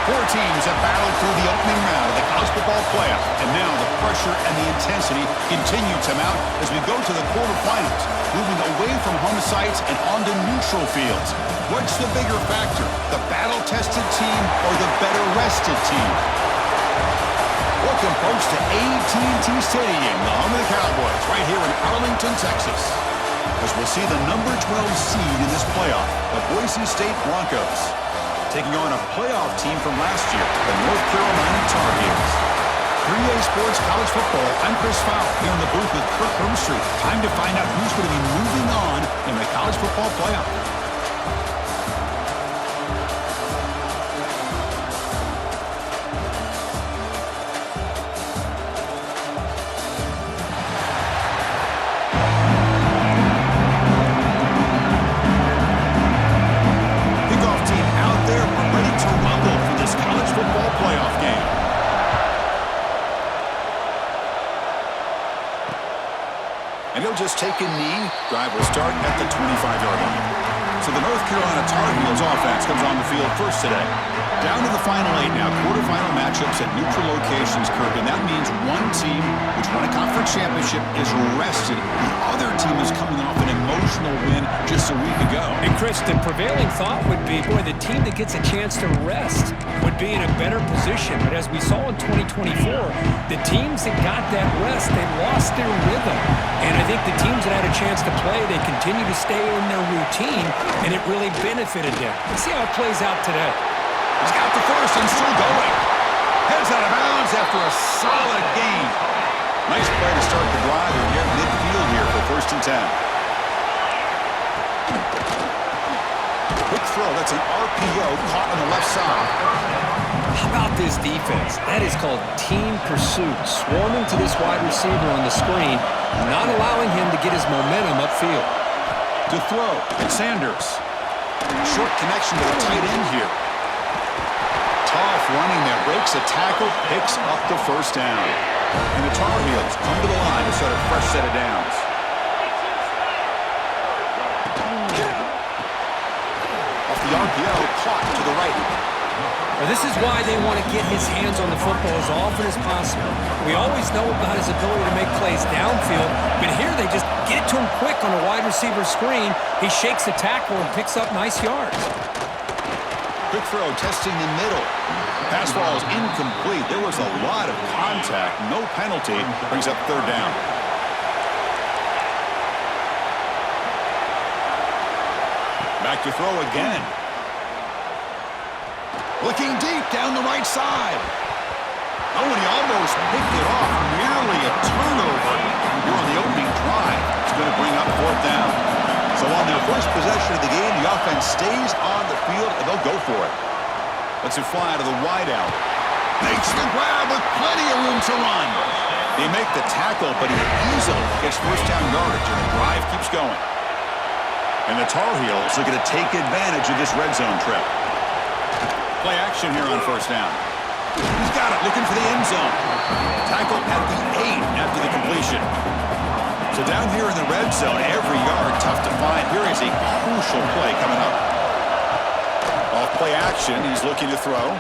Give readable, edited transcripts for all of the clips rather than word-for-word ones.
Four teams have battled through the opening round of the college football playoff, and now the pressure and the intensity continue to mount as we go to the quarterfinals, moving away from home sites and onto neutral fields. What's the bigger factor, the battle-tested team or the better-rested team? Welcome, folks, to AT&T Stadium, the home of the Cowboys, right here in Arlington, Texas, as we'll see the number 12 seed in this playoff, the Boise State Broncos, taking on a playoff team from last year, the North Carolina Tar Heels. 3A Sports College Football, I'm Chris Fowler, here in the booth with Kirk Herbstreit. Time to find out who's going to be moving on in the college football playoff. Just take a knee. Drive will start at the 25-yard line. So the North Carolina Tar Heels offense comes on the field first today. Down to the final 8 now. Quarterfinal matchups at neutral locations, Kirk. And that means one team which won a conference championship is rested. The other team is coming off an emotional win just a week ago. And Chris, the prevailing thought would be, boy, the team that gets a chance to rest would be in a better position. But as we saw in 2024, the teams that got that rest, they lost their rhythm. And I think the teams that had a chance to play, they continue to stay in their routine, and it really benefited them. Let's see how it plays out today. He's got the first and still going. Heads out of bounds after a solid gain. Nice play to start the drive. They're near midfield here for 1st and 10. Quick throw. That's an RPO caught on the left side. How about this defense? That is called team pursuit. Swarming to this wide receiver on the screen, not allowing him to get his momentum upfield. To throw, it's Sanders. Short connection to the tight end here. Tough running there, breaks a tackle, picks up the first down. And the Tar Heels come to the line to start a fresh set of downs. Off the RPO, caught to the right. Well, this is why they want to get his hands on the football as often as possible. We always know about his ability to make plays downfield, but here they just get it to him quick on a wide receiver screen. He shakes the tackle and picks up nice yards. Quick throw, testing the middle. Pass ball is incomplete. There was a lot of contact. No penalty. Brings up 3rd down. Back to throw again. Looking deep down the right side. Oh, and he almost picked it off. Nearly a turnover here on the opening drive. It's going to bring up 4th down. So on their first possession of the game, the offense stays on the field, and they'll go for it. Lets it fly to the wideout. Makes the grab with plenty of room to run. They make the tackle, but he easily gets 1st down yardage, and the drive keeps going. And the Tar Heels are going to take advantage of this red zone trip. Play action here on 1st down. He's got it, looking for the end zone. Tackle at the 8 after the completion. So down here in the red zone, every yard tough to find. Here is a crucial play coming up. Off play action, he's looking to throw.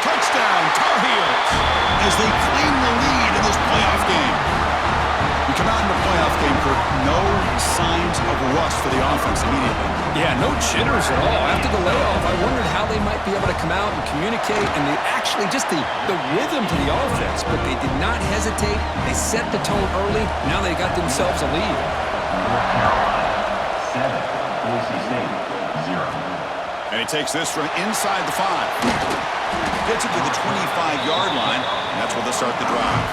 Touchdown, Tar Heels, as they claim the lead in this playoff game. We come out in the playoff game, Kirk, no signs of rust for the offense immediately. Yeah, no jitters at all. After the layoff, I wondered how they might be able to come out and communicate and actually just the rhythm to the offense. But they did not hesitate. They set the tone early. Now they got themselves a lead. North Carolina 7, Boise State 0. And he takes this from inside the 5. Gets it to the 25-yard line, and that's where they start the drive.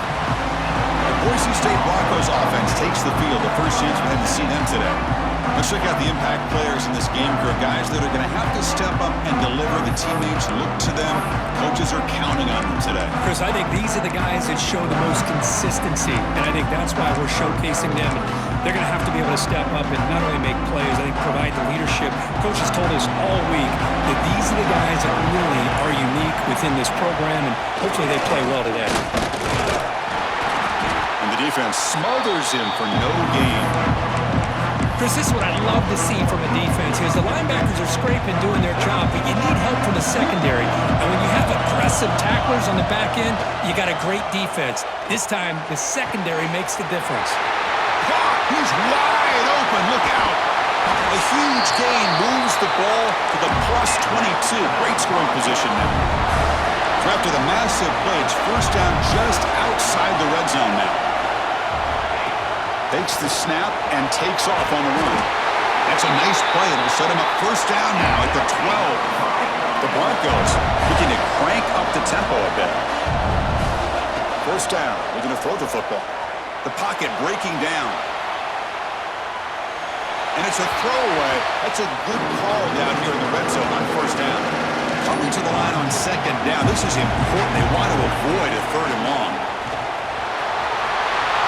The Boise State Broncos offense takes the field. The first chance we had to see them today. Let's check out the impact players in this game group. Guys that are going to have to step up and deliver. The teammates look to them. Coaches are counting on them today. Chris, I think these are the guys that show the most consistency, and I think that's why we're showcasing them. They're going to have to be able to step up and not only make plays, I think provide the leadership. Coaches told us all week that these are the guys that really are unique within this program, and hopefully they play well today. And the defense smothers him for no gain. Chris, this is what I love to see from a defense is the linebackers are scraping, doing their job, but you need help from the secondary. And when you have aggressive tacklers on the back end, you got a great defense. This time, the secondary makes the difference. He's wide open. Look out. A huge gain moves the ball to the +22. Great scoring position now. So after the massive play, it's first down just outside the red zone now. Takes the snap and takes off on the run. That's a nice play. It'll set him up first down now at the 12. The Broncos looking to crank up the tempo a bit. First down. They're going to throw the football. The pocket breaking down. And it's a throwaway. That's a good call down here in the red zone on first down. Coming to the line on second down. This is important. They want to avoid a third and long.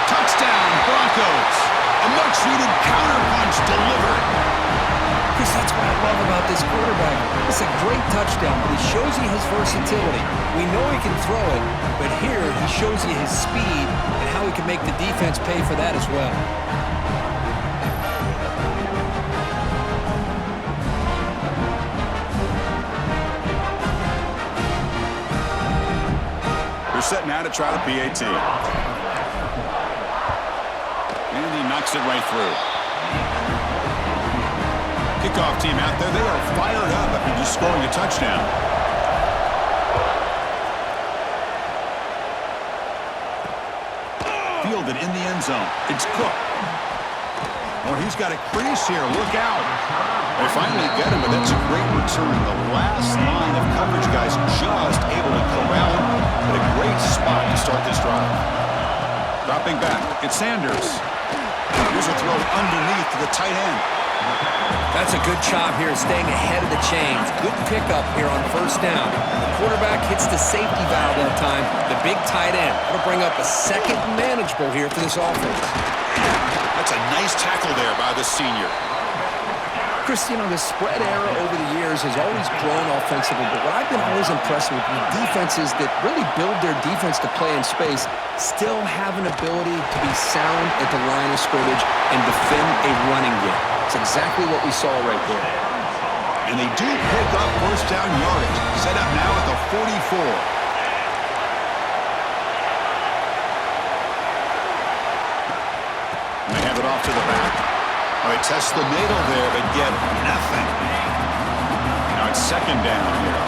Touchdown, Broncos. A much-needed counterpunch delivered. Chris, that's what I love about this quarterback. It's a great touchdown, but he shows you his versatility. We know he can throw it, but here he shows you his speed and how he can make the defense pay for that as well. They're set now to try the PAT. And he knocks it right through. Kickoff team out there, they are fired up after just scoring a touchdown. Fielded in the end zone. It's Cook. Oh, he's got a crease here. Look out. They finally get him, but that's a great return. The last line of coverage guys just able to corral him. But a great spot to start this drive. Dropping back. It's Sanders. Here's a throw underneath to the tight end. That's a good job here, staying ahead of the chains. Good pickup here on first down. The quarterback hits the safety valve that time. The big tight end. That'll bring up a second and manageable here for this offense. That's a nice tackle there by the senior. Chris, you know, the spread era over the years has always grown offensively, but what I've been always impressed with defenses that really build their defense to play in space still have an ability to be sound at the line of scrimmage and defend a running game. It's exactly what we saw right there. And they do pick up first down yardage. Set up now at the 44. And they hand it off to the back. They test the middle there, but get nothing. Now it's second down here.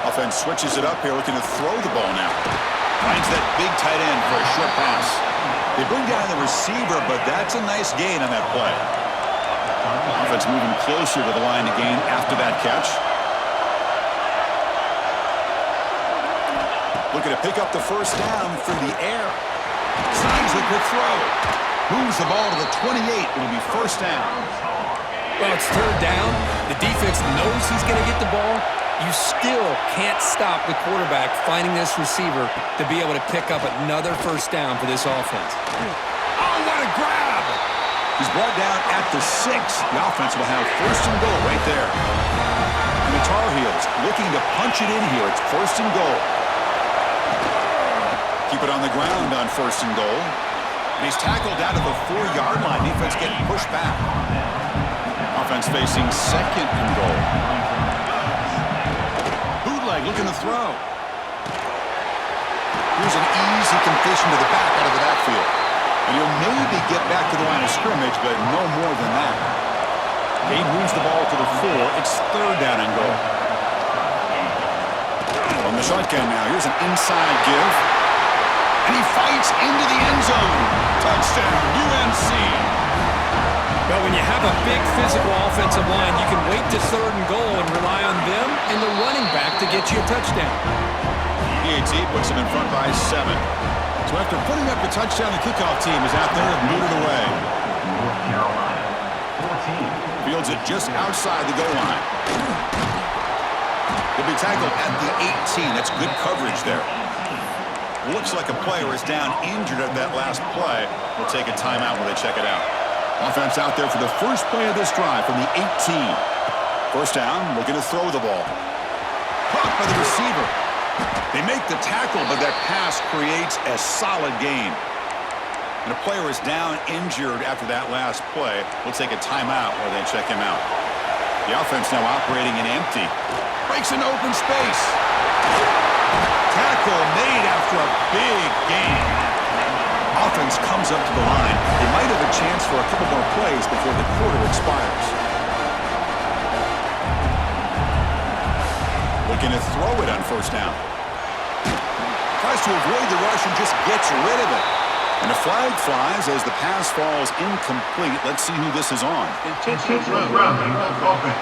Offense switches it up here, looking to throw the ball now. Finds that big tight end for a short pass. They bring down the receiver, but that's a nice gain on that play. Offense moving closer to the line to gain after that catch. Looking to pick up the first down through the air. Signs the quick throw. Moves the ball to the 28. It'll be first down. Well, it's third down. The defense knows he's going to get the ball. You still can't stop the quarterback finding this receiver to be able to pick up another first down for this offense. Oh, what a grab! He's brought down at the 6. The offense will have first and goal right there. And the Tar Heels looking to punch it in here. It's first and goal. Keep it on the ground on first and goal. And he's tackled out of the 4-yard line. Defense getting pushed back. Offense facing second and goal. Bootleg looking to throw. Here's an easy completion to the back out of the backfield. And he'll maybe get back to the line of scrimmage, but no more than that. Gabe moves the ball to the 4. It's third down and goal. On the shotgun now. Here's an inside give. And he fights into the end zone. Touchdown, UNC. But when you have a big physical offensive line, you can wait to third and goal and rely on them and the running back to get you a touchdown. PAT puts him in front by 7. So after putting up the touchdown, the kickoff team is out there and moved it away. North Carolina, 14. Fields it just outside the goal line. He'll be tackled at the 18. That's good coverage there. Looks like a player is down injured at that last play. We'll take a timeout when they check it out. Offense out there for the first play of this drive from the 18. First down, looking to throw the ball. Caught by the receiver. They make the tackle, but that pass creates a solid gain. And a player is down injured after that last play. We'll take a timeout while they check him out. The offense now operating in empty. Breaks an open space. Tackle made after a big gain. Offense comes up to the line. They might have a chance for a couple more plays before the quarter expires. Looking to throw it on first down. Tries to avoid the rush and just gets rid of it. And a flag flies as the pass falls incomplete. Let's see who this is on. Intentional grounding offense.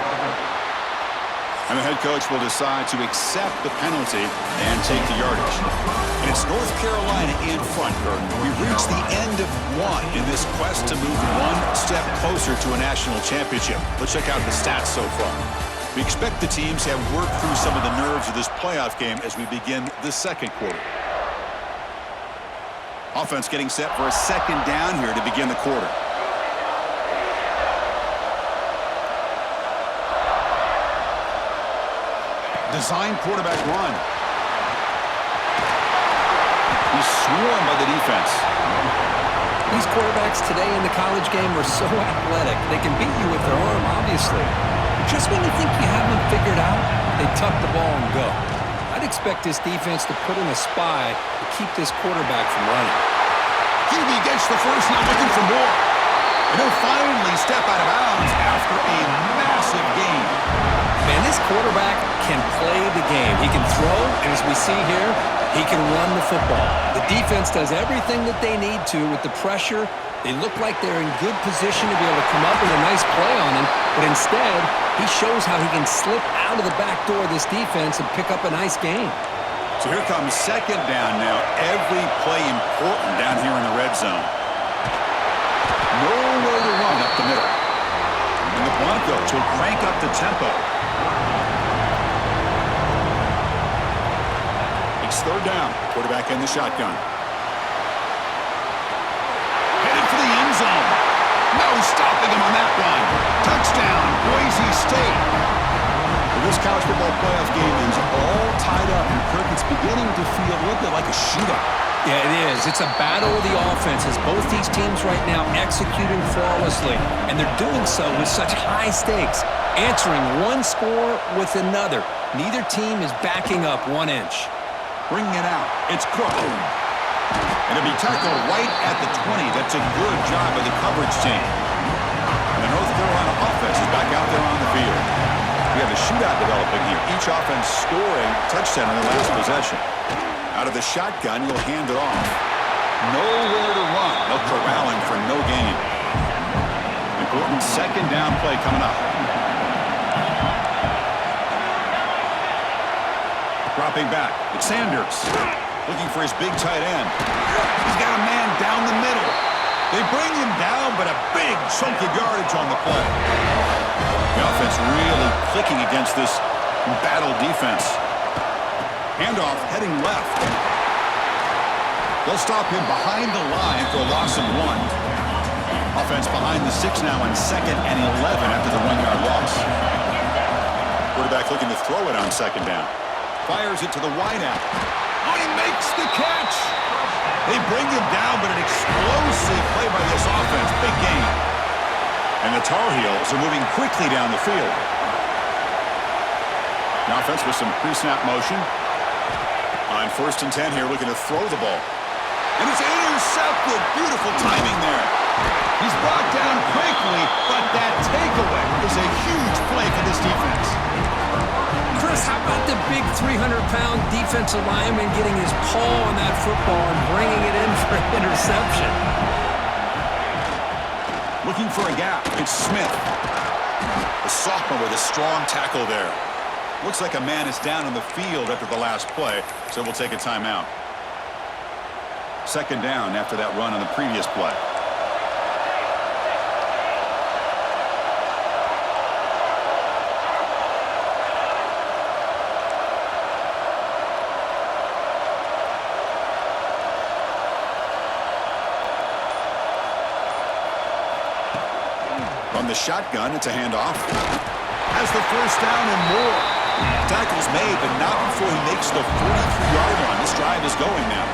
And the head coach will decide to accept the penalty and take the yardage. And it's North Carolina in front, Kurt. We've reached the end of one in this quest to move one step closer to a national championship. Let's check out the stats so far. We expect the teams to have worked through some of the nerves of this playoff game as we begin the second quarter. Offense getting set for a second down here to begin the quarter. Design quarterback run. He's swarmed by the defense. These quarterbacks today in the college game are so athletic. They can beat you with their arm, obviously. But just when you think you have them figured out, they tuck the ball and go. I'd expect this defense to put in a spy to keep this quarterback from running. QB gets the first, now looking for more. And he'll finally step out of bounds after a massive gain. Man, this quarterback can play the game. He can throw, and as we see here, he can run the football. The defense does everything that they need to with the pressure. They look like they're in good position to be able to come up with a nice play on him, but instead, he shows how he can slip out of the back door of this defense and pick up a nice gain. So here comes second down now. Every play important down here in the red zone. Nowhere to run up the middle. And the Broncos will crank up the tempo. It's third down. Quarterback in the shotgun. Headed for the end zone. No stopping him on that one. Touchdown, Boise State. Well, this college football playoff game is all tied up, and Kirk, it's beginning to feel a little bit like a shootout. Yeah, it is. It's a battle of the offenses. Both these teams right now executing flawlessly, and they're doing so with such high stakes, answering one score with another. Neither team is backing up 1 inch. Bringing it out. It's Cook. And it'll be tackled right at the 20. That's a good job of the coverage team. And the North Carolina offense is back out there on the field. We have a shootout developing here. Each offense scoring a touchdown on their last possession. Out of the shotgun, you'll hand it off. Nowhere to run. They'll corral him for no gain. Important second down play coming up. Dropping back. It's Sanders. Looking for his big tight end. He's got a man down the middle. They bring him down, but a big chunk of yardage on the play. The offense really clicking against this battle defense. Handoff heading left. They'll stop him behind the line for a loss of 1. Offense behind the 6 now on 2nd and 11 after the 1-yard loss. Quarterback looking to throw it on second down. Fires it to the wideout. Oh, he makes the catch. They bring him down, but an explosive play by this offense. Big gain. And the Tar Heels are moving quickly down the field. The offense with some pre-snap motion. On 1st and 10 here, looking to throw the ball. And it's intercepted. Beautiful timing there. He's brought down quickly, but that takeaway is a huge play for this defense. Chris, how about the big 300-pound defensive lineman getting his paw on that football and bringing it in for an interception? Looking for a gap. It's Smith. The sophomore with a strong tackle there. Looks like a man is down on the field after the last play, so we'll take a timeout. Second down after that run on the previous play. From the shotgun, it's a handoff. Has the first down and more. Tackle's made, but not before he makes the 43-yard line. This drive is going now.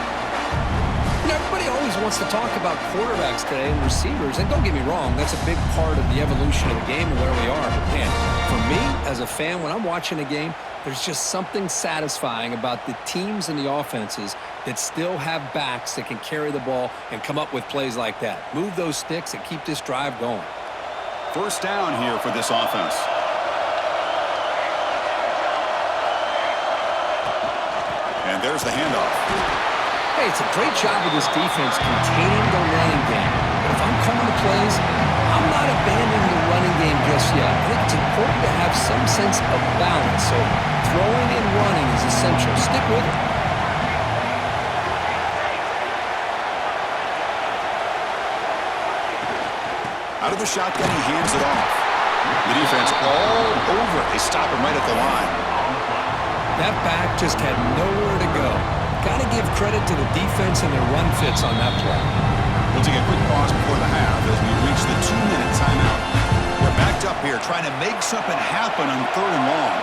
Everybody always wants to talk about quarterbacks today and receivers. And don't get me wrong, that's a big part of the evolution of the game and where we are. But, man, for me as a fan, when I'm watching a game, there's just something satisfying about the teams and the offenses that still have backs that can carry the ball and come up with plays like that. Move those sticks and keep this drive going. First down here for this offense. And there's the handoff. Hey, it's a great job of this defense containing the running game. But if I'm calling the plays, I'm not abandoning the running game just yet. I think it's important to have some sense of balance. So throwing and running is essential. Stick with it. Out of the shotgun, he hands it off. The defense all over. They stop him right at the line. That back just had nowhere to go. Got to give credit to the defense and their run fits on that play. We'll take a quick pause before the half as we reach the 2-minute timeout. We're backed up here trying to make something happen on 3rd and long.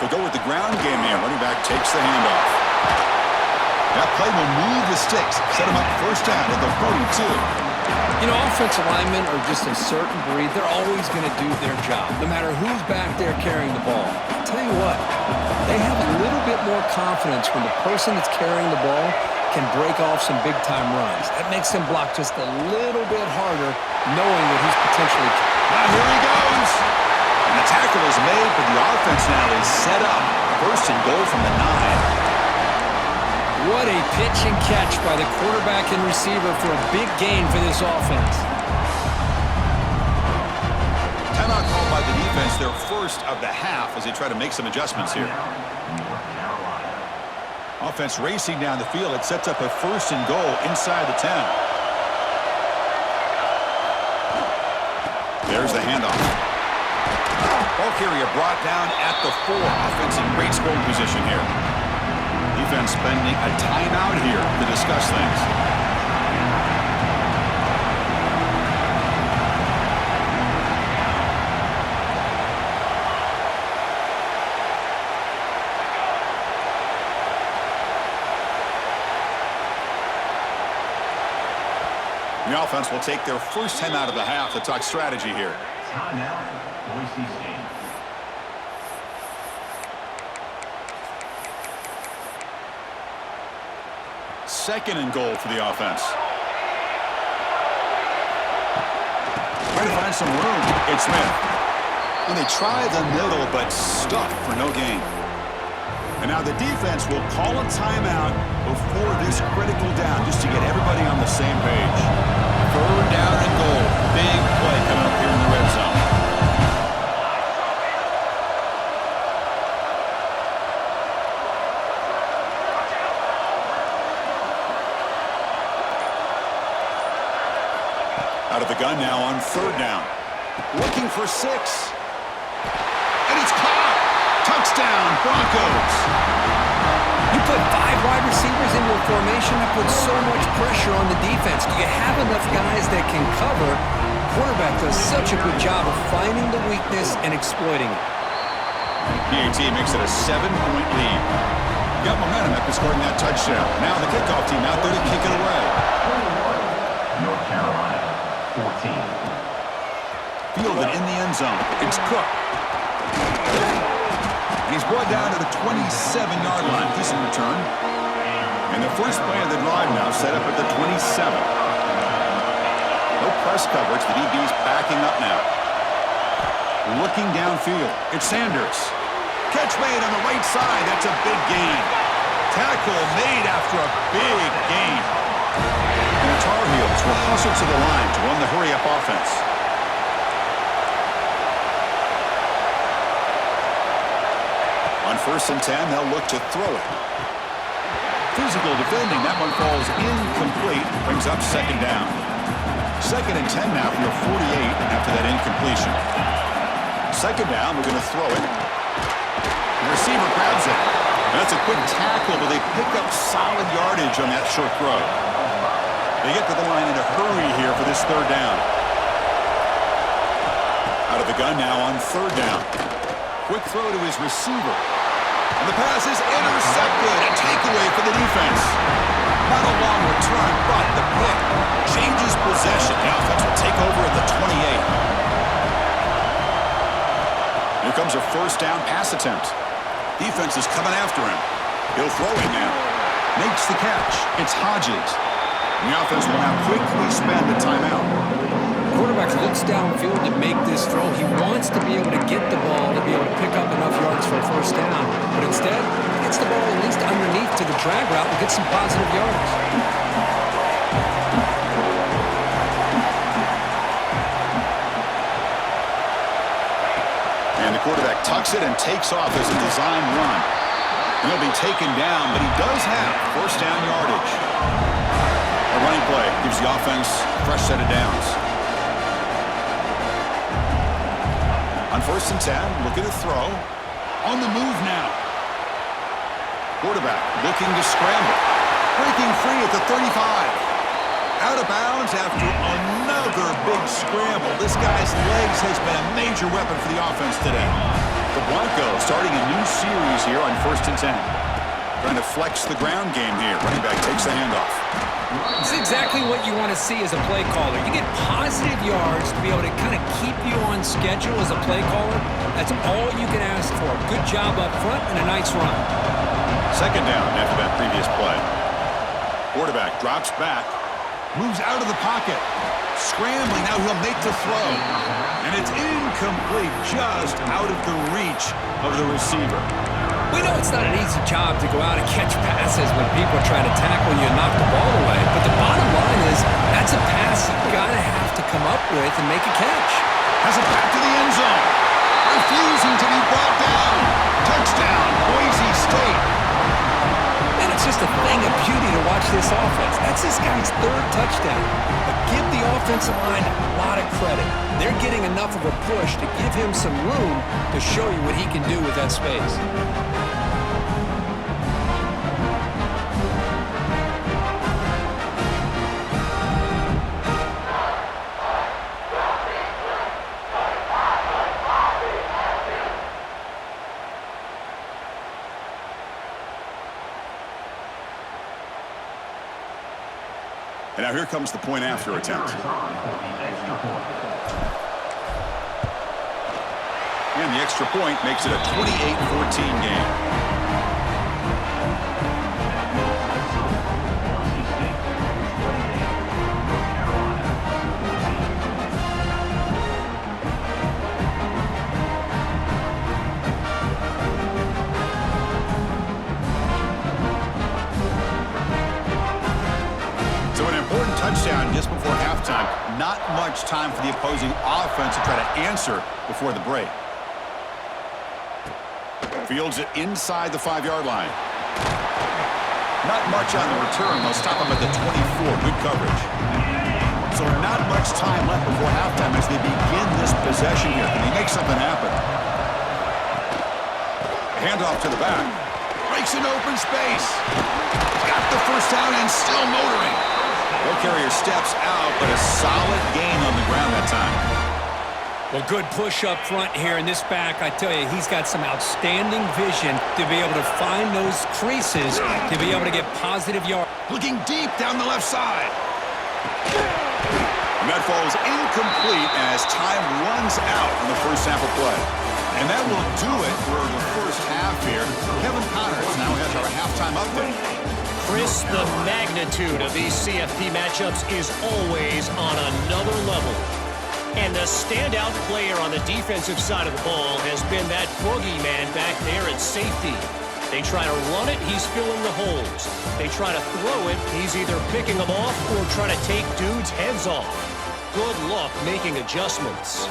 They'll go with the ground game here. Running back takes the handoff. That play will move the sticks. Set them up first down at the 42. You know, offensive linemen are just a certain breed. They're always going to do their job, no matter who's back there carrying the ball. I'll tell you what, they have a little bit more confidence when the person that's carrying the ball can break off some big-time runs. That makes them block just a little bit harder, knowing that he's potentially... Now here he goes. And the tackle is made, but the offense now is set up. First and goal from the 9. What a pitch and catch by the quarterback and receiver for a big gain for this offense. Timeout called by the defense, their first of the half as they try to make some adjustments here. Offense racing down the field. It sets up a first and goal inside the 10. There's the handoff. Ball carrier brought down at the 4. Offense in great scoring position here. Defense spending a timeout here to discuss things. The offense will take their first timeout of the half to talk strategy here. Timeout, Boise State. Second and goal for the offense. Trying to find some room. It's Smith. And they try the middle, but stuffed for no gain. And now the defense will call a timeout before this critical down, just to get everybody on the same page. 3rd down and goal. Big play coming up here in the red zone. Out of the gun now on 3rd down. Looking for 6. And it's caught. Touchdown, Broncos. You put 5 wide receivers into a formation, that puts so much pressure on the defense. Do you have enough guys that can cover? Quarterback does such a good job of finding the weakness and exploiting it. PAT makes it a 7-point lead. Got momentum after scoring that touchdown. Now the kickoff team out there to kick it away. North Carolina, 14. Fielded in the end zone. It's Cook. And he's brought down to the 27-yard line. Decent return. And the first play of the drive now set up at the 27. No press coverage. The DB's backing up now. Looking downfield. It's Sanders. Catch made on the right side. That's a big gain. Tackle made after a big gain. And the Tar Heels will hustle to the line to run the hurry-up offense. On 1st and 10, they'll look to throw it. Physical defending. That one falls incomplete. Brings up 2nd down. 2nd and 10 now from the 48 after that incompletion. 2nd down, we're going to throw it. The receiver grabs it. And that's a quick tackle, but they pick up solid yardage on that short throw. They get to the line in a hurry here for this 3rd down. Out of the gun now on 3rd down. Quick throw to his receiver. And the pass is intercepted. A takeaway for the defense. Not a long return, but the pick changes possession. The offense will take over at the 28. Here comes a first down pass attempt. Defense is coming after him. He'll throw it now. Makes the catch. It's Hodges. And the offense will now quickly spend the timeout. Quarterback looks downfield to make this throw. He wants to be able to get the ball to be able to pick up enough yards for a first down. But instead, he gets the ball at least underneath to the drag route and gets some positive yards. And the quarterback tucks it and takes off as a design run. And he'll be taken down, but he does have first down yardage. A running play gives the offense a fresh set of downs. On 1st and 10, looking to throw. On the move now. Quarterback looking to scramble. Breaking free at the 35. Out of bounds after another big scramble. This guy's legs has been a major weapon for the offense today. The Broncos starting a new series here on 1st and 10. Trying to flex the ground game here. Running back takes the handoff. This is exactly what you want to see as a play caller. You get positive yards to be able to kind of keep you on schedule as a play caller. That's all you can ask for. Good job up front and a nice run. Second down after that previous play. Quarterback drops back. Moves out of the pocket. Scrambling. Now he'll make the throw. And it's incomplete. Just out of the reach of the receiver. We know it's not an easy job to go out and catch passes when people are trying to tackle you and knock the ball away. But the bottom line is that's a pass you've got to have to come up with and make a catch. Has it back to the end zone. Refusing to be brought down. Touchdown, Boise State. And it's just a thing of beauty to watch this offense. That's this guy's 3rd touchdown. But give the offensive line a lot of credit. They're getting enough of a push to give him some room to show you what he can do with that space. And now here comes the point after attempt. And the extra point makes it a 28-14 game. Touchdown just before halftime. Not much time for the opposing offense to try to answer before the break. Fields it inside the 5-yard line. Not much on the return. They'll stop him at the 24. Good coverage. So not much time left before halftime as they begin this possession here. Can he make something happen? Handoff to the back. Breaks an open space. Got the first down and still motoring. Ball carrier steps out, but a solid gain on the ground that time. Well, good push up front here in this back. I tell you, he's got some outstanding vision to be able to find those creases to be able to get positive yards. Looking deep down the left side. And that falls incomplete as time runs out on the first sample play. And that will do it for the first half here. Kevin Connors now has our halftime update. Chris, the magnitude of these CFP matchups is always on another level. And the standout player on the defensive side of the ball has been that boogeyman back there at safety. They try to run it, he's filling the holes. They try to throw it, he's either picking them off or trying to take dudes' heads off. Good luck making adjustments.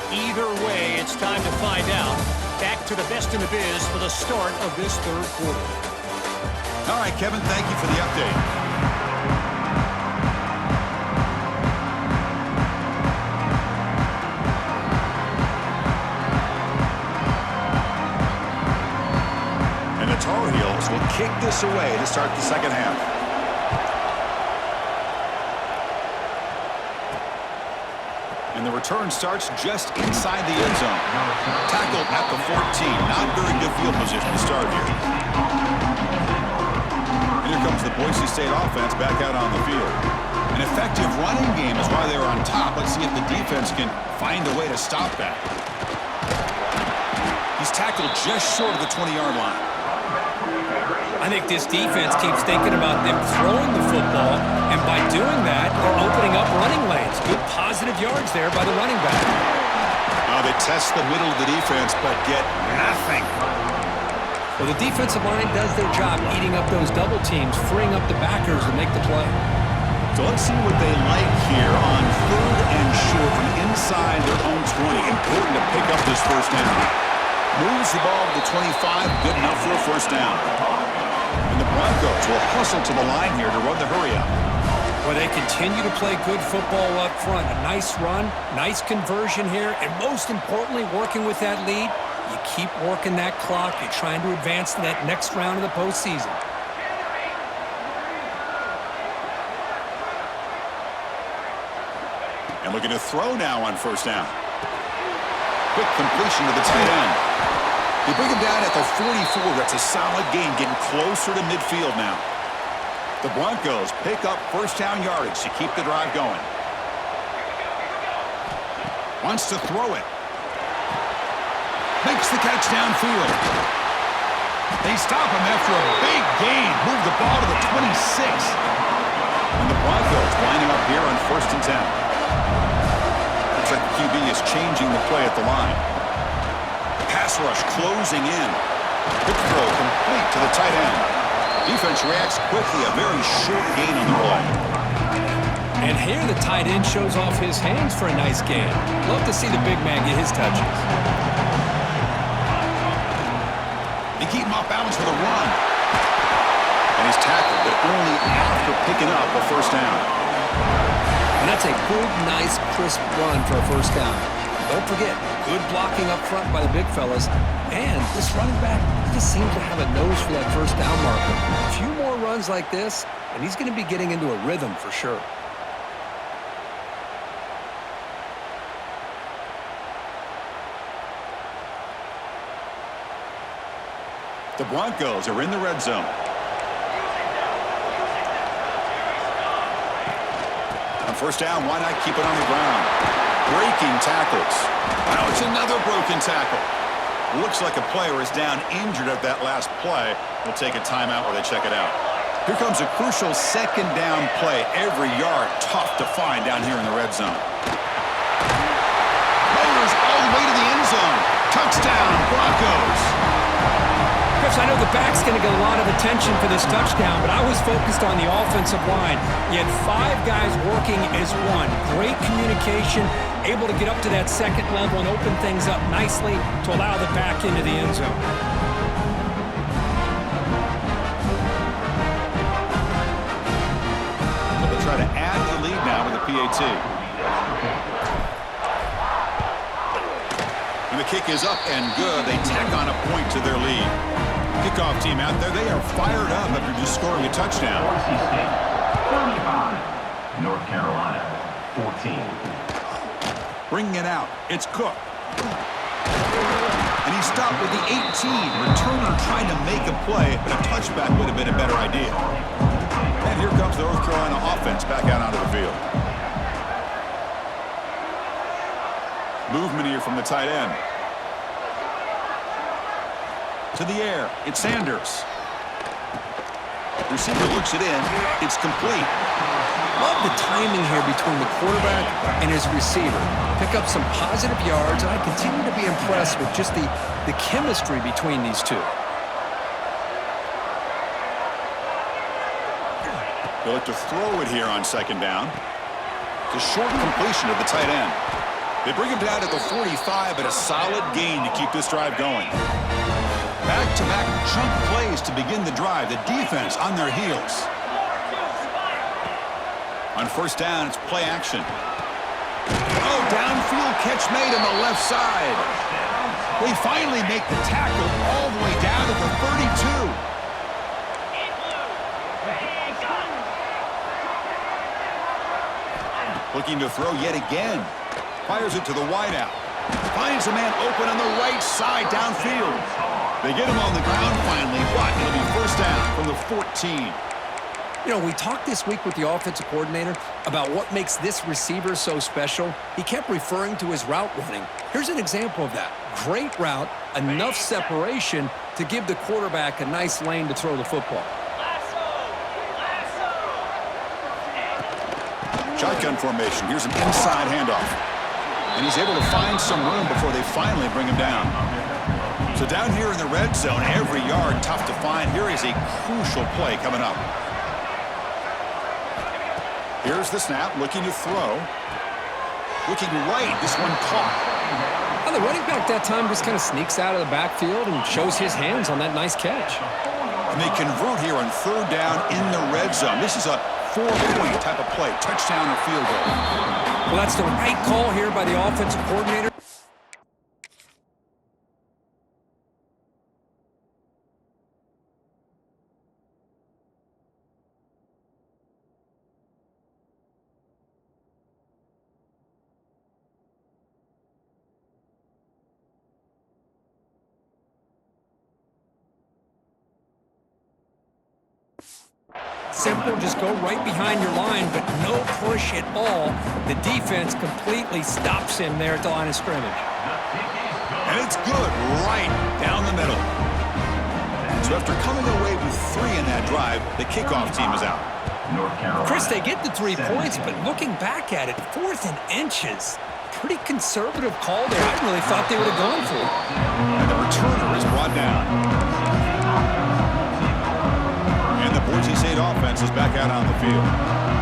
Either way, it's time to find out. Back to the best in the biz for the start of this 3rd quarter. All right, Kevin, thank you for the update. And the Tar Heels will kick this away to start the second half. And the return starts just inside the end zone. Tackled at the 14. Not very good field position to start here. And here comes the Boise State offense back out on the field. An effective running game is why they were on top. Let's see if the defense can find a way to stop that. He's tackled just short of the 20-yard line. I think this defense keeps thinking about them throwing the football, and by doing that, they're opening up running lanes. Good positive yards there by the running back. They test the middle of the defense, but get nothing. Well, the defensive line does their job eating up those double teams, freeing up the backers to make the play. So let's see what they like here on 3rd and short from inside their own 20. Important to pick up this first down. Moves the ball to the 25, good enough for a first down. And the Broncos will hustle to the line here to run the hurry-up. Well, they continue to play good football up front. A nice run, nice conversion here, and most importantly, working with that lead, you keep working that clock. You're trying to advance to that next round of the postseason. And looking to throw now on first down. Quick completion to the tight end. They bring him down at the 44. That's a solid gain, getting closer to midfield now. The Broncos pick up first down yardage to keep the drive going. Wants to throw it. Makes the catch downfield. They stop him after a big gain. Move the ball to the 26. And the Broncos winding up here on 1st and 10. Looks like the QB is changing the play at the line. Pass rush closing in. Quick throw complete to the tight end. Defense reacts quickly. A very short gain on the play. And here the tight end shows off his hands for a nice gain. Love to see the big man get his touches. They keep him off balance for the run. And he's tackled, but only after picking up a first down. And that's a good, nice, crisp run for a first down. Don't forget, good blocking up front by the big fellas. And this running back just seems to have a nose for that first down marker. A few more runs like this, and he's going to be getting into a rhythm for sure. The Broncos are in the red zone. On first down, why not keep it on the ground? Breaking tackles. Now it's another broken tackle. Looks like a player is down injured at that last play. We'll take a timeout while they check it out. Here comes a crucial second down play. Every yard tough to find down here in the red zone. Motors all the way to the end zone. Touchdown, Broncos. Chris, I know the back's going to get a lot of attention for this touchdown, but I was focused on the offensive line. You had 5 guys working as one. Great communication, able to get up to that second level and open things up nicely to allow the back into the end zone. They'll try to add the lead now with the PAT. And the kick is up and good. They tack on a point to their lead. Kickoff team out there, they are fired up after just scoring a touchdown. Boise State, 35. North Carolina, 14. Bringing it out, it's Cook. And he stopped with the 18. Returner trying to make a play, but a touchback would have been a better idea. And here comes the North Carolina offense back out onto the field. Movement here from the tight end. To the air, it's Sanders. Receiver looks it in, it's complete. Love the timing here between the quarterback and his receiver. Pick up some positive yards, and I continue to be impressed with just the chemistry between these two. They'll look to throw it here on second down. It's a short completion of the tight end. They bring him down at the 45, but a solid gain to keep this drive going. Back-to-back chunk plays to begin the drive. The defense on their heels. On first down, it's play action. Oh, downfield catch made on the left side. They finally make the tackle all the way down to the 32. Looking to throw yet again. Fires it to the wideout. Finds a man open on the right side downfield. They get him on the ground finally, but it'll be first down from the 14. You know, we talked this week with the offensive coordinator about what makes this receiver so special. He kept referring to his route running. Here's an example of that. Great route, enough separation to give the quarterback a nice lane to throw the football. Shotgun formation. Here's an inside handoff. And he's able to find some room before they finally bring him down. So down here in the red zone, every yard tough to find. Here is a crucial play coming up. Here's the snap, looking to throw. Looking right, this one caught. Well, the running back that time just kind of sneaks out of the backfield and shows his hands on that nice catch. And they convert here on third down in the red zone. This is a 4-point type of play, touchdown or field goal. Well, that's the right call here by the offensive coordinator. Simple, just go right behind your line, but no push at all. The defense completely stops him there at the line of scrimmage. And it's good, right down the middle. So after coming away with 3 in that drive, the kickoff team is out. Chris, they get the 3 points, but looking back at it, 4th and inches. Pretty conservative call there. I really thought they would have gone for it. And the returner is brought down. And the Boise State offense is back out on the field.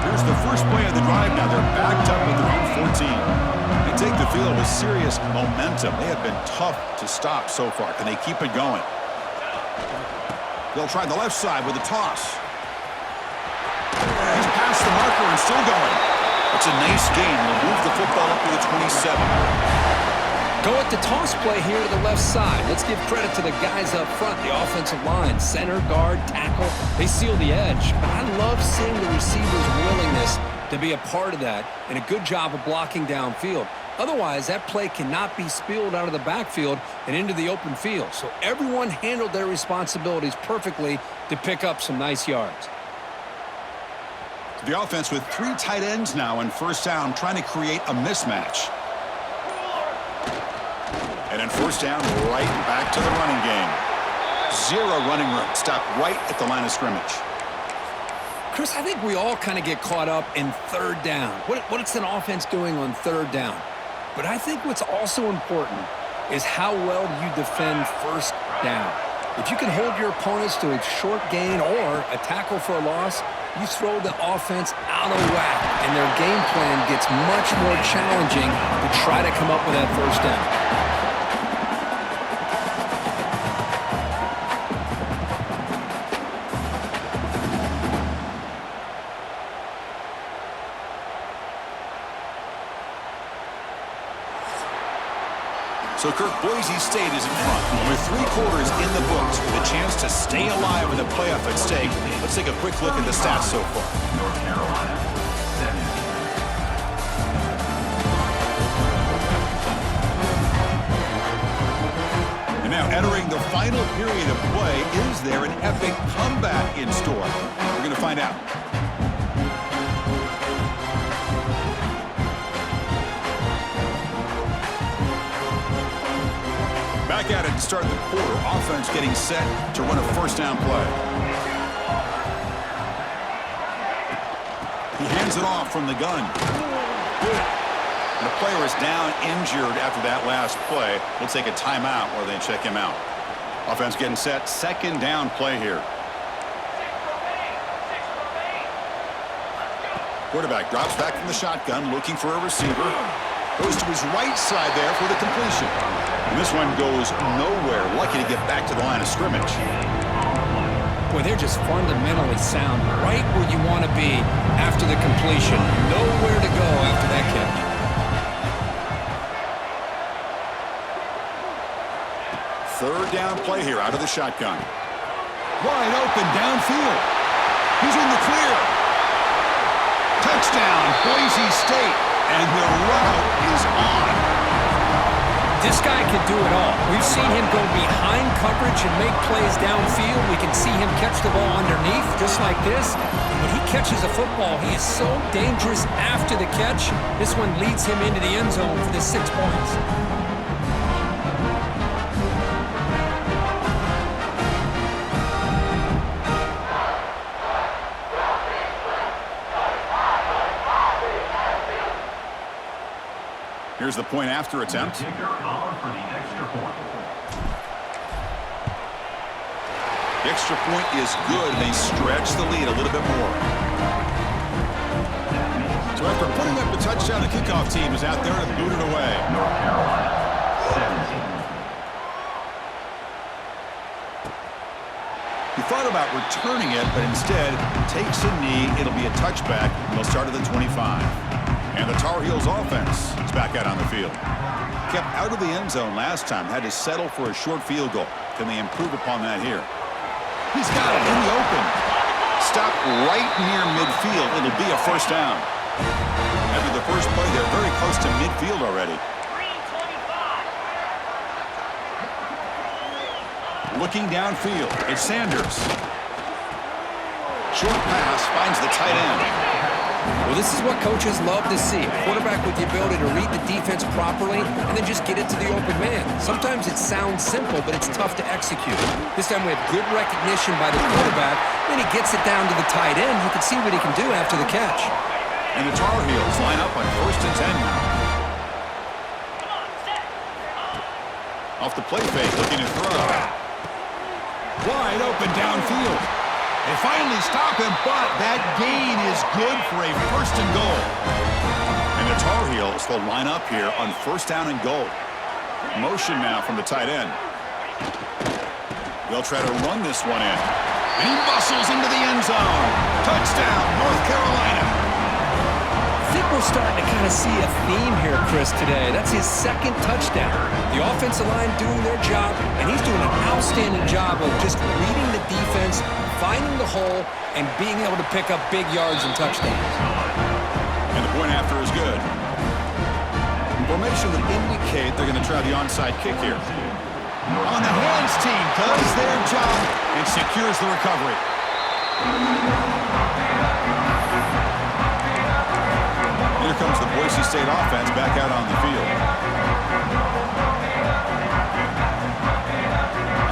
Here's the first play of the drive now. They're backed up at their own 14. They take the field with serious momentum. They have been tough to stop so far. Can they keep it going? They'll try the left side with a toss. He's past the marker and still going. It's a nice gain. They'll move the football up to the 27. Go at the toss play here to the left side. Let's give credit to the guys up front, the offensive line, center, guard, tackle. They seal the edge. But I love seeing the receiver's willingness to be a part of that and a good job of blocking downfield. Otherwise, that play cannot be spilled out of the backfield and into the open field. So everyone handled their responsibilities perfectly to pick up some nice yards. The offense with 3 tight ends now on first down, trying to create a mismatch. And then first down, right back to the running game. 0 running room. Stop right at the line of scrimmage. Chris, I think we all kind of get caught up in third down. What's an offense doing on third down? But I think what's also important is how well you defend first down. If you can hold your opponents to a short gain or a tackle for a loss, you throw the offense out of whack, and their game plan gets much more challenging to try to come up with that first down. So, Kirk, Boise State is in front. With 3 quarters in the books, with a chance to stay alive with a playoff at stake. Let's take a quick look at the stats so far. North Carolina, 7. And now entering the final period of play, is there an epic comeback in store? We're going to find out. Back at it to start the quarter. Offense getting set to run a first down play. He hands it off from the gun. And the player is down injured after that last play. We'll take a timeout while they check him out. Offense getting set. Second down play here. Quarterback drops back from the shotgun, looking for a receiver. Goes to his right side there for the completion. And this one goes nowhere. Lucky to get back to the line of scrimmage. Boy, they're just fundamentally sound. Right where you want to be after the completion. Nowhere to go after that catch. Third down play here out of the shotgun. Wide open downfield. He's in the clear. Touchdown, Boise State. And the route is on. This guy can do it all. We've seen him go behind coverage and make plays downfield. We can see him catch the ball underneath just like this. And when he catches a football, he is so dangerous after the catch. This one leads him into the end zone for the 6 points. Here's the point after attempt. Kicker on for the extra point. The extra point is good. They stretch the lead a little bit more. So after putting up the touchdown, the kickoff team is out there to boot it away. North Carolina, 17. He thought about returning it, but instead takes a knee. It'll be a touchback. They'll start at the 25. And the Tar Heels offense is back out on the field. Kept out of the end zone last time. Had to settle for a short field goal. Can they improve upon that here? He's got it in the open. Stop right near midfield. It'll be a first down. After the first play, they're very close to midfield already. Looking downfield, it's Sanders. Short pass finds the tight end. Well, this is what coaches love to see. A quarterback with the ability to read the defense properly and then just get it to the open man. Sometimes it sounds simple, but it's tough to execute. This time we have good recognition by the quarterback. Then he gets it down to the tight end. You can see what he can do after the catch. And the Tar Heels line up on 1st and 10 now. Off the play fake, looking to throw. Wide open downfield. They finally stop him, but that gain is good for a 1st and goal. And the Tar Heels will line up here on 1st down and goal. Motion now from the tight end. They'll try to run this one in. And he muscles into the end zone. Touchdown, North Carolina. I think we're starting to kind of see a theme here, Chris, today. That's his 2nd touchdown. The offensive line doing their job, and he's doing an outstanding job of just reading the defense, finding the hole, and being able to pick up big yards and touchdowns. And the point after is good. Formation would indicate they're going to try the onside kick here. On the hands team does their job and secures the recovery. Here comes the Boise State offense back out on the field.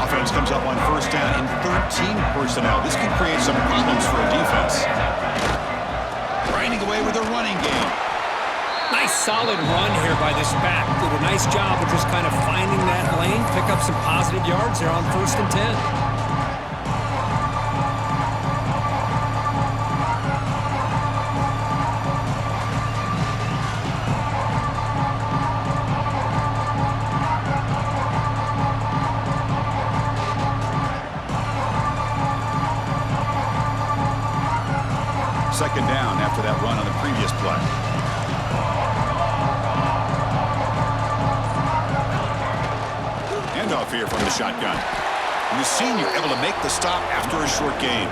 Offense comes up on 1st down in 13 personnel. This could create some problems for a defense. Grinding away with a running game. Nice solid run here by this back. Did a nice job of just kind of finding that lane, pick up some positive yards there on 1st and 10. Second down after that run on the previous play. Handoff here from the shotgun. And the senior able to make the stop after a short gain.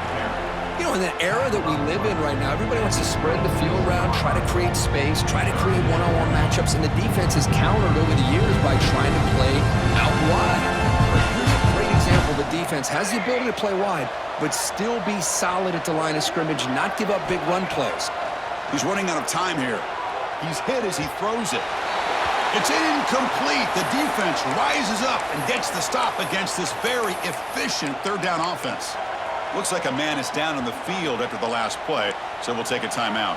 You know, in that era that we live in right now, everybody wants to spread the field around, try to create space, try to create one-on-one matchups, and the defense has countered over the years by trying to play out wide. But here's a great example. The defense has the ability to play wide, but still be solid at the line of scrimmage, not give up big run plays. He's running out of time here. He's hit as he throws it. It's incomplete. The defense rises up and gets the stop against this very efficient 3rd down offense. Looks like a man is down on the field after the last play, so we'll take a timeout.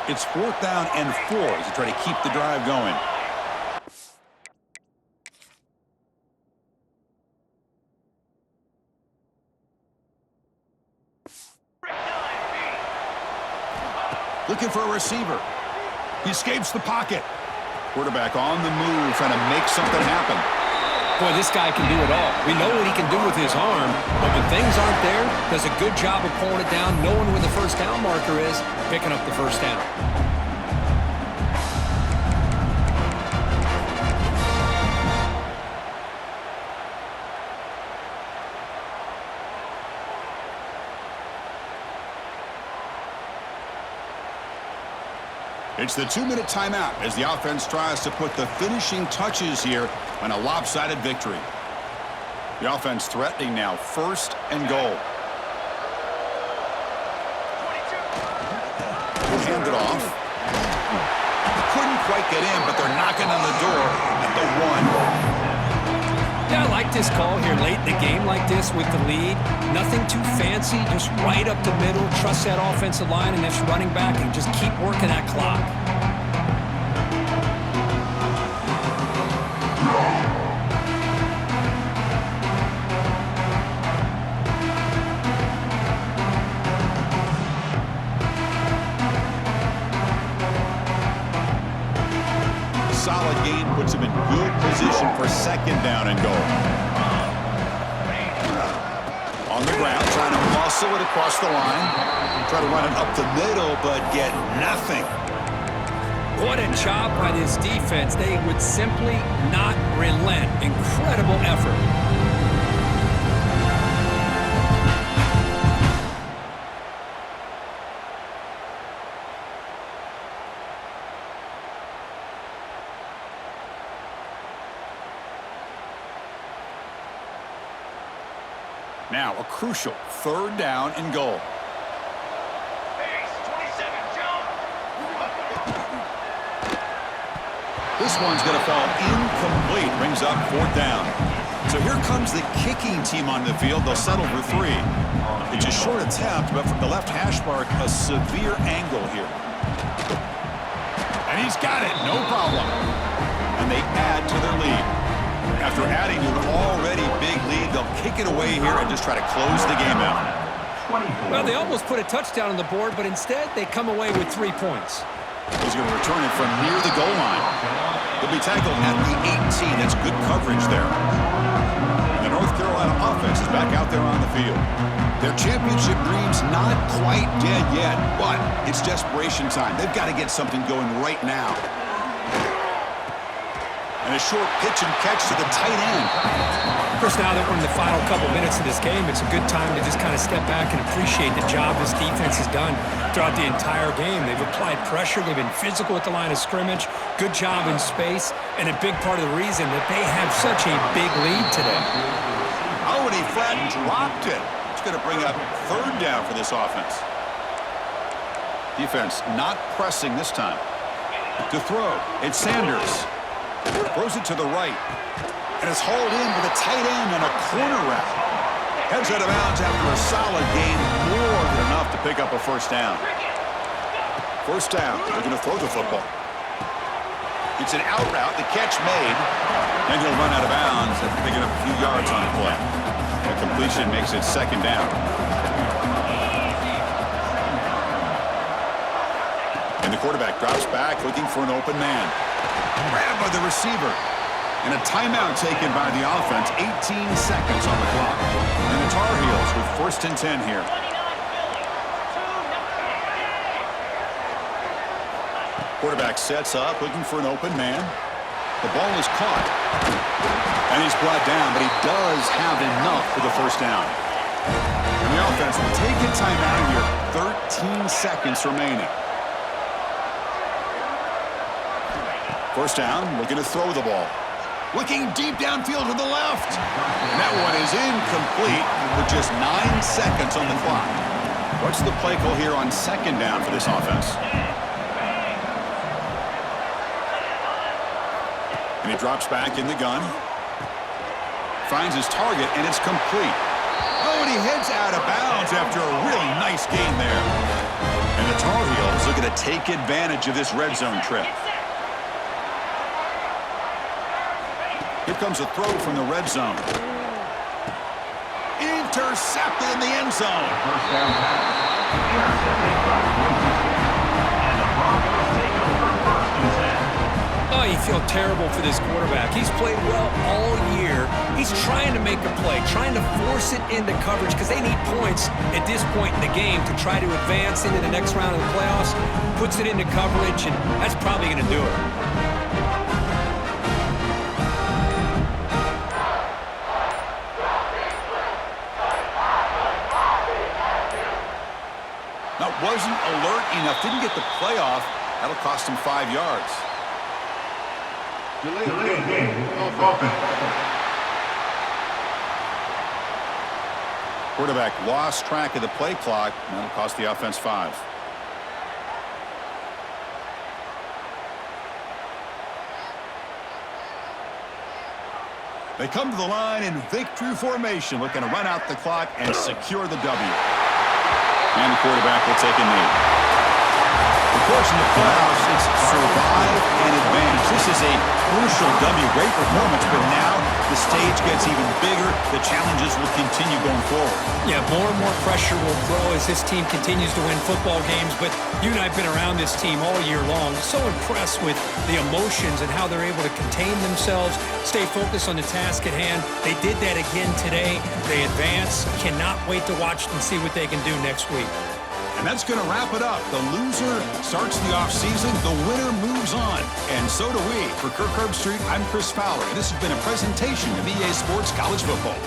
It's 4th down and 4 as they try to keep the drive going. Looking for a receiver. He escapes the pocket. Quarterback on the move, trying to make something happen. Boy, this guy can do it all. We know what he can do with his arm, but when things aren't there, does a good job of pulling it down, knowing where the 1st down marker is, picking up the 1st down. It's It's the 2-minute timeout as the offense tries to put the finishing touches here on a lopsided victory. The offense threatening now, 1st and goal. Hand it off. Couldn't quite get in, but they're knocking on the door at the 1. Yeah, I like this call here late in the game like this with the lead. Nothing too fancy, just right up the middle. Trust that offensive line and this running back and just keep working that clock. Solid gain puts him in good position for 2nd down and goal. On the ground, trying to muscle it across the line. Try to run it up the middle, but get nothing. What a job by this defense. They would simply not relent. Incredible effort. Now a crucial 3rd down and goal. This one's going to fall incomplete. Brings up 4th down. So here comes the kicking team on the field. They'll settle for 3. It's a short attempt, but from the left hash mark, a severe angle here. And he's got it. No problem. And they add to their lead. After adding to an already big lead, they'll kick it away here and just try to close the game out. Well, they almost put a touchdown on the board, but instead they come away with 3 points. He's going to return it from near the goal line. They'll be tackled at the 18. That's good coverage there. And the North Carolina offense is back out there on the field. Their championship dreams not quite dead yet, but it's desperation time. They've got to get something going right now. And a short pitch and catch to the tight end. Of course, now that we're in the final couple minutes of this game, it's a good time to just kind of step back and appreciate the job this defense has done throughout the entire game. They've applied pressure. They've been physical at the line of scrimmage. Good job in space. And a big part of the reason that they have such a big lead today. Oh, and he flat dropped it. It's going to bring up 3rd down for this offense. Defense not pressing this time. To throw, it's Sanders. Throws it to the right. And it's hauled in with a tight end and a corner route. Heads out of bounds after a solid gain, more than enough to pick up a 1st down. 1st down, they're going to throw the football. It's an out route, the catch made. Then he'll run out of bounds after picking up a few yards on the play. The completion makes it 2nd down. And the quarterback drops back, looking for an open man. Grabbed by the receiver. And a timeout taken by the offense. 18 seconds on the clock. And the Tar Heels with 1st and 10 here. Quarterback sets up, looking for an open man. The ball is caught. And he's brought down, but he does have enough for the 1st down. And the offense will take a timeout here. 13 seconds remaining. 1st down, looking to throw the ball. Looking deep downfield to the left. And that one is incomplete with just 9 seconds on the clock. What's the play call here on 2nd down for this offense? And he drops back in the gun. Finds his target, and it's complete. Oh, and he heads out of bounds after a really nice gain there. And the Tar Heels looking to take advantage of this red zone trip. Here comes a throw from the red zone. Intercepted in the end zone. 1st down pass. Intercepted by Winston. And the Broncos take over 1st and 10. Oh, you feel terrible for this quarterback. He's played well all year. He's trying to make a play, trying to force it into coverage because they need points at this point in the game to try to advance into the next round of the playoffs. Puts it into coverage, and that's probably going to do it. Wasn't alert enough, didn't get the play off, That'll cost him 5 yards. Delayed game. Offense. Quarterback lost track of the play clock, and that'll cost the offense 5. They come to the line in victory formation, looking to run out the clock and secure the W. And the quarterback will take a knee. Of course, in the playoffs, it's survive and advance. This is a crucial W. Great performance, but now the stage gets even bigger. The challenges will continue going forward. Yeah, more and more pressure will grow as this team continues to win football games. But you and I have been around this team all year long. So impressed with the emotions and how they're able to contain themselves, stay focused on the task at hand. They did that again today. They advance. Cannot wait to watch and see what they can do next week. And that's going to wrap it up. The loser starts the offseason. The winner moves on. And so do we. For Kirk Herbstreit, I'm Chris Fowler. This has been a presentation of EA Sports College Football.